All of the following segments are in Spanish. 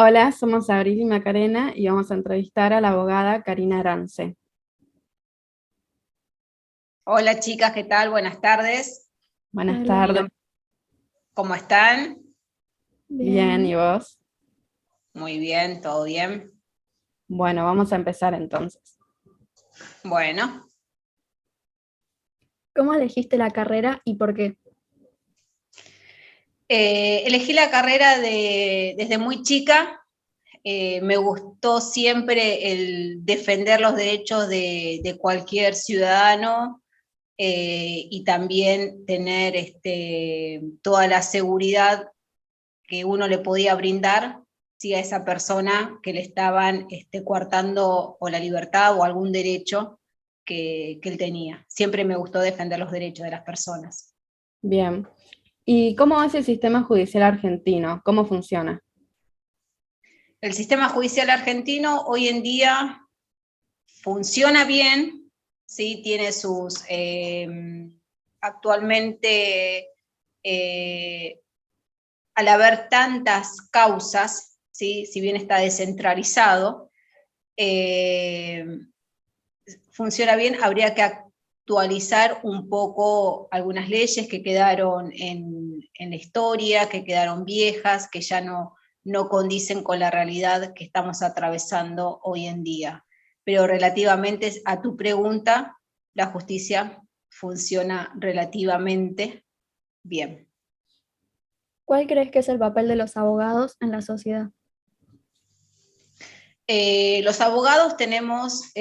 Hola, somos Abril y Macarena y vamos a entrevistar a la abogada Karina Arance. Hola chicas, ¿qué tal? Buenas tardes. Buenas Hola, Mi tardes, nom- ¿Cómo están? bien, bien. ¿y vos? Muy bien, todo bien. Bueno, vamos a empezar entonces. Bueno, ¿Cómo elegiste la carrera y por qué? elegí la carrera desde muy chica. Me gustó siempre el defender los derechos de cualquier ciudadano y también tener toda la seguridad que uno le podía brindar, ¿sí?, a esa persona que le estaban coartando o la libertad o algún derecho que él tenía. Siempre me gustó defender los derechos de las personas. Bien. ¿Y cómo es el sistema judicial argentino? ¿Cómo funciona? El sistema judicial argentino hoy en día funciona bien, ¿sí? Tiene sus, actualmente, al haber tantas causas, ¿sí?, si bien está descentralizado, eh, funciona bien, habría que actualizar un poco algunas leyes que quedaron en la historia, que quedaron viejas, que ya no condicen con la realidad que estamos atravesando hoy en día. Pero relativamente a tu pregunta, la justicia funciona relativamente bien. ¿Cuál crees que es el papel de los abogados en la sociedad? Los abogados tenemos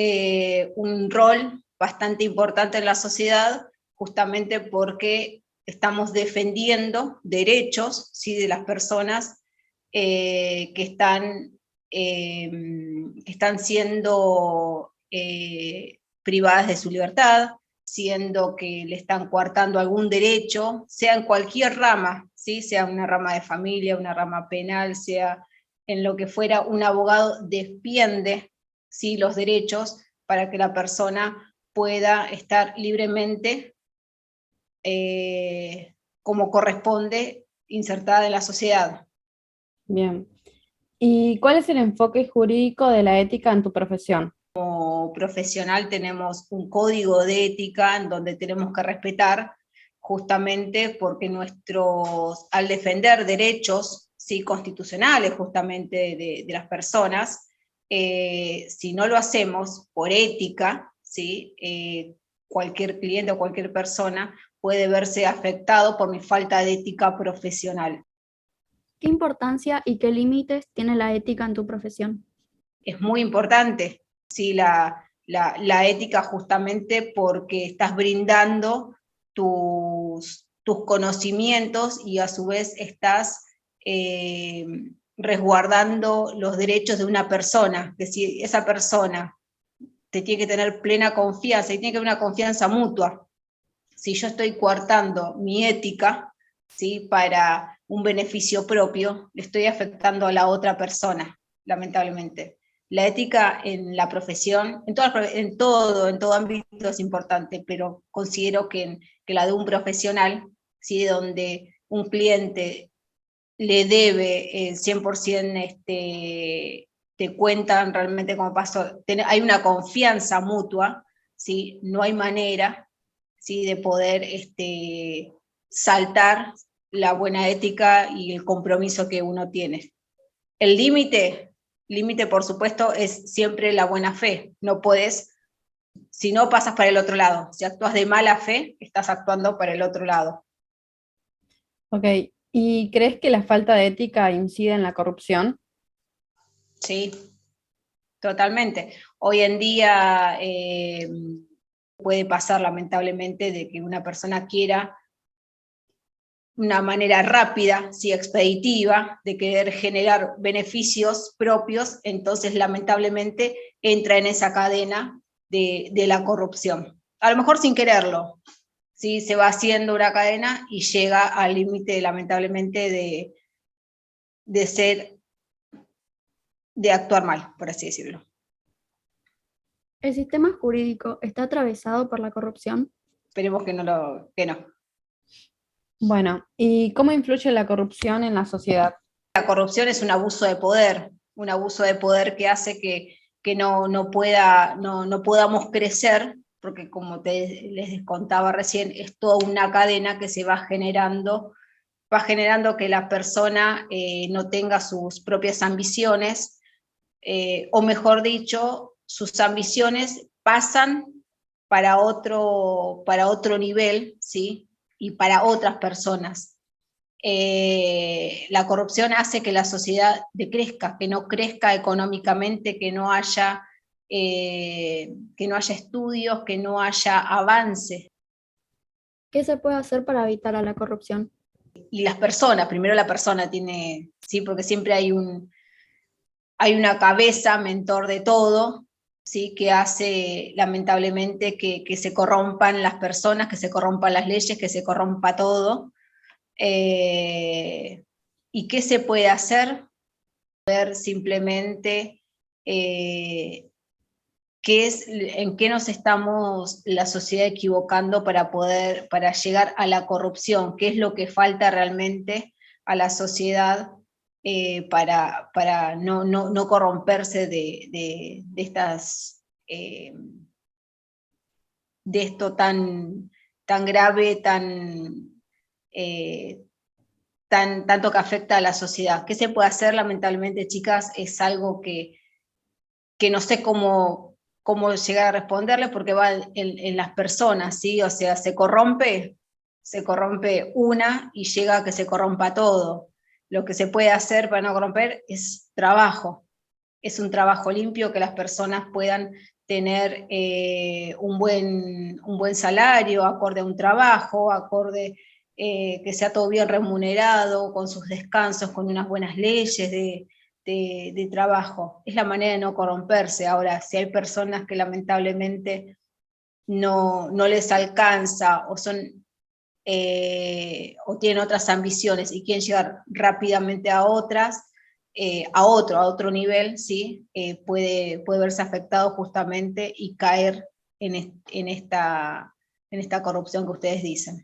un rol bastante importante en la sociedad, justamente porque estamos defendiendo derechos, ¿sí?, de las personas que están siendo privadas de su libertad, siendo que le están coartando algún derecho, sea en cualquier rama, ¿sí?, sea una rama de familia, una rama penal, sea en lo que fuera. Un abogado defiende, ¿sí?, los derechos para que la persona pueda estar libremente, como corresponde, insertada en la sociedad. Bien. ¿Y cuál es el enfoque jurídico de la ética en tu profesión? Como profesional tenemos un código de ética en donde tenemos que respetar, justamente porque al defender derechos, ¿sí?, constitucionales justamente de las personas, si no lo hacemos por ética, ¿sí?, cualquier cliente o cualquier persona puede verse afectado por mi falta de ética profesional. ¿Qué importancia y qué límites tiene la ética en tu profesión? Es muy importante, ¿sí?, la ética, justamente porque estás brindando tus conocimientos y a su vez estás eh, resguardando los derechos de una persona. Es decir, esa persona te tiene que tener plena confianza y tiene que haber una confianza mutua. Si yo estoy coartando mi ética, ¿sí?, para un beneficio propio, le estoy afectando a la otra persona, lamentablemente. La ética en la profesión, en todo ámbito es importante, pero considero que la de un profesional, ¿sí?, donde un cliente le debe el 100%, te cuentan realmente cómo pasó, hay una confianza mutua, ¿sí?, no hay manera, ¿sí?, de poder saltar la buena ética y el compromiso que uno tiene. El límite por supuesto es siempre la buena fe. No puedes, si no, pasas para el otro lado. Si actúas de mala fe, estás actuando para el otro lado. Ok. ¿Y crees que la falta de ética incide en la corrupción? Sí, totalmente. Hoy en día puede pasar lamentablemente de que una persona quiera una manera rápida, sí, expeditiva, de querer generar beneficios propios, entonces lamentablemente entra en esa cadena de la corrupción. A lo mejor sin quererlo, ¿sí? Se va haciendo una cadena y llega al límite, lamentablemente, de actuar mal, por así decirlo. ¿El sistema jurídico está atravesado por la corrupción? Esperemos que no. Bueno, ¿y cómo influye la corrupción en la sociedad? La corrupción es un abuso de poder que hace que no podamos crecer, porque como les contaba recién, es toda una cadena que se va generando que la persona no tenga sus propias ambiciones, o mejor dicho, sus ambiciones pasan para otro nivel, ¿sí? Y para otras personas. La corrupción hace que la sociedad decrezca, que no crezca económicamente, que no haya estudios, que no haya avance. ¿Qué se puede hacer para evitar a la corrupción? Y las personas, primero la persona tiene, ¿sí? Porque siempre hay una cabeza, mentor de todo, ¿sí? Que hace lamentablemente que se corrompan las personas, que se corrompan las leyes, que se corrompa todo. ¿Y qué se puede hacer? Ver simplemente en qué nos estamos la sociedad equivocando para llegar a la corrupción, qué es lo que falta realmente a la sociedad para no corromperse de esto tan grave, tanto que afecta a la sociedad. ¿Qué se puede hacer? Lamentablemente, chicas, es algo que no sé cómo llegar a responderles, porque va en las personas, ¿sí? O sea, se corrompe una y llega a que se corrompa todo. Lo que se puede hacer para no corromper es trabajo. Es un trabajo limpio, que las personas puedan tener un buen salario, acorde a un trabajo, que sea todo bien remunerado, con sus descansos, con unas buenas leyes de trabajo. Es la manera de no corromperse. Ahora, si hay personas que lamentablemente no les alcanza, o tienen otras ambiciones y quieren llegar rápidamente a otro nivel, ¿sí? Puede verse afectado justamente y caer en esta corrupción que ustedes dicen.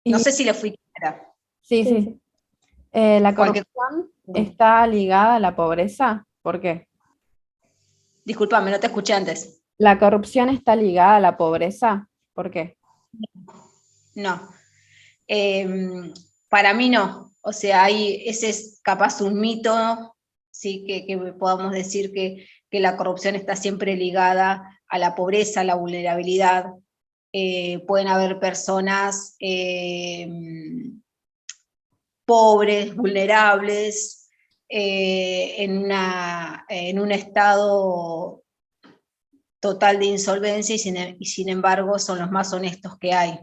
No Y sé si le fui clara. sí. ¿La corrupción está ligada a la pobreza? ¿Por qué? Disculpame, no te escuché antes. ¿La corrupción está ligada a la pobreza? ¿Por qué? No. Para mí no. O sea, ese es capaz un mito, ¿sí? Que podamos decir que la corrupción está siempre ligada a la pobreza, a la vulnerabilidad. Pueden haber personas pobres, vulnerables, en un estado total de insolvencia, y sin embargo son los más honestos que hay.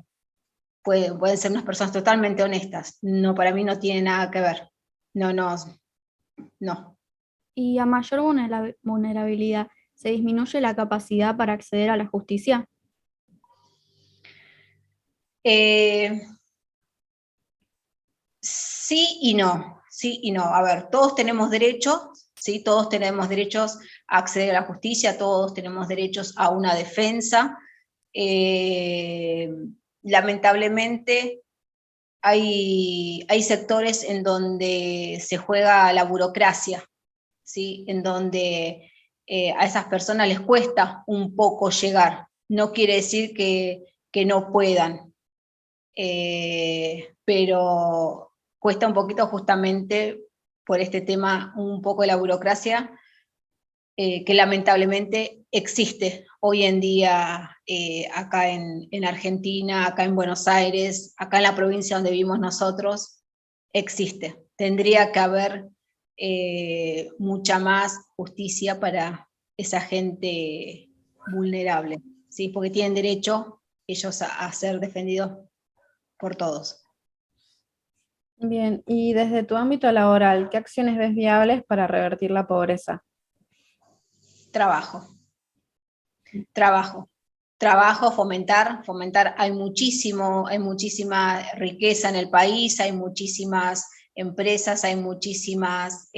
Pueden ser unas personas totalmente honestas. No, para mí no tiene nada que ver. No. Y a mayor vulnerabilidad, ¿se disminuye la capacidad para acceder a la justicia? Sí y no. Sí y no. A ver, todos tenemos derechos, ¿sí? Todos tenemos derechos a acceder a la justicia, todos tenemos derechos a una defensa. Lamentablemente, hay sectores en donde se juega la burocracia, ¿sí? En donde a esas personas les cuesta un poco llegar. No quiere decir que no puedan, pero cuesta un poquito justamente por este tema, un poco de la burocracia, que lamentablemente existe hoy en día acá en Argentina, acá en Buenos Aires, acá en la provincia donde vivimos nosotros, existe. Tendría que haber mucha más justicia para esa gente vulnerable, ¿sí? Porque tienen derecho ellos a ser defendidos por todos. Bien, y desde tu ámbito laboral, ¿qué acciones ves viables para revertir la pobreza? Trabajo, fomentar, hay muchísima riqueza en el país, hay muchísimas empresas, hay muchísimos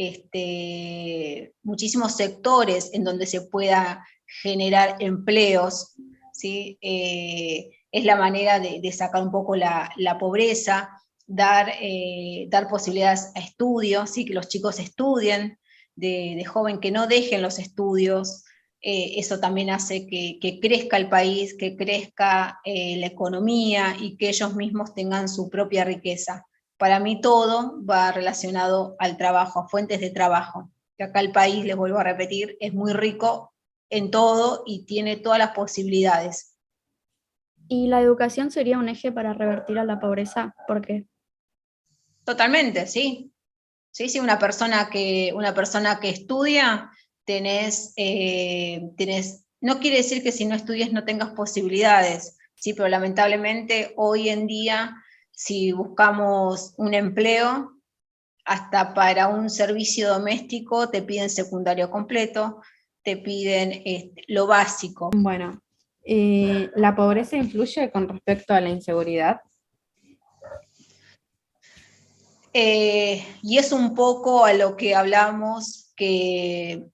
sectores en donde se pueda generar empleos, ¿sí? Es la manera de sacar un poco la pobreza. dar posibilidades a estudios, ¿sí? Que los chicos estudien de joven, que no dejen los estudios. Eso también hace que crezca el país, que crezca la economía y que ellos mismos tengan su propia riqueza. Para mí todo va relacionado al trabajo, a fuentes de trabajo. Que acá el país, les vuelvo a repetir, es muy rico en todo y tiene todas las posibilidades. ¿Y la educación sería un eje para revertir a la pobreza? ¿Por qué? Totalmente, sí. Sí, sí, una persona que estudia, no quiere decir que si no estudias no tengas posibilidades, sí, pero lamentablemente hoy en día, si buscamos un empleo, hasta para un servicio doméstico te piden secundario completo, te piden lo básico. Bueno, ¿la pobreza influye con respecto a la inseguridad? Y es un poco a lo que hablamos que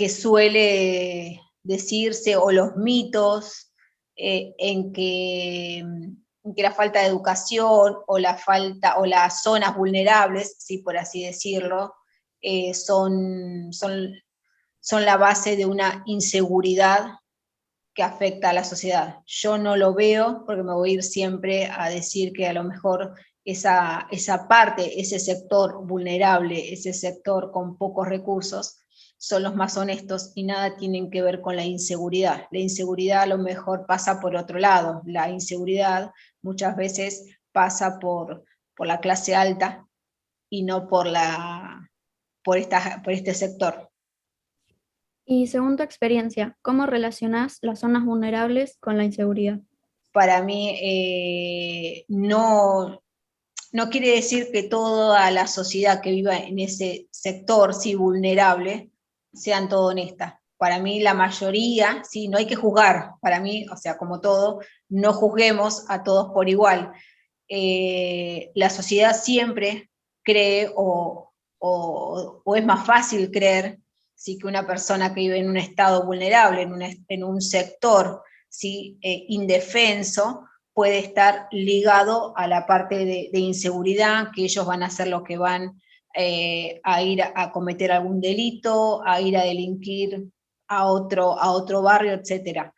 suele decirse, o los mitos, en que la falta de educación o las zonas vulnerables, sí, por así decirlo, son la base de una inseguridad que afecta a la sociedad. Yo no lo veo, porque me voy a ir siempre a decir que a lo mejor esa parte, ese sector vulnerable, ese sector con pocos recursos, son los más honestos y nada tienen que ver con la inseguridad. La inseguridad a lo mejor pasa por otro lado. La inseguridad muchas veces pasa por la clase alta y no por este sector. Y según tu experiencia, ¿cómo relacionás las zonas vulnerables con la inseguridad? Para mí no quiere decir que toda la sociedad que viva en ese sector, sí, vulnerable, sean todo honestas. Para mí la mayoría, sí, no hay que juzgar. Para mí, o sea, como todo, no juzguemos a todos por igual. La sociedad siempre cree, o es más fácil creer, sí, que una persona que vive en un estado vulnerable, en un sector, sí, indefenso, puede estar ligado a la parte de inseguridad, que ellos van a hacer lo que van a ir a cometer algún delito, a ir a delinquir a otro barrio, etc.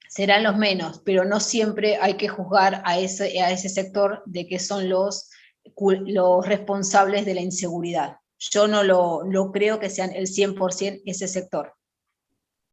Serán los menos, pero no siempre hay que juzgar a ese sector de que son los responsables de la inseguridad. Yo no lo creo que sean el 100% ese sector.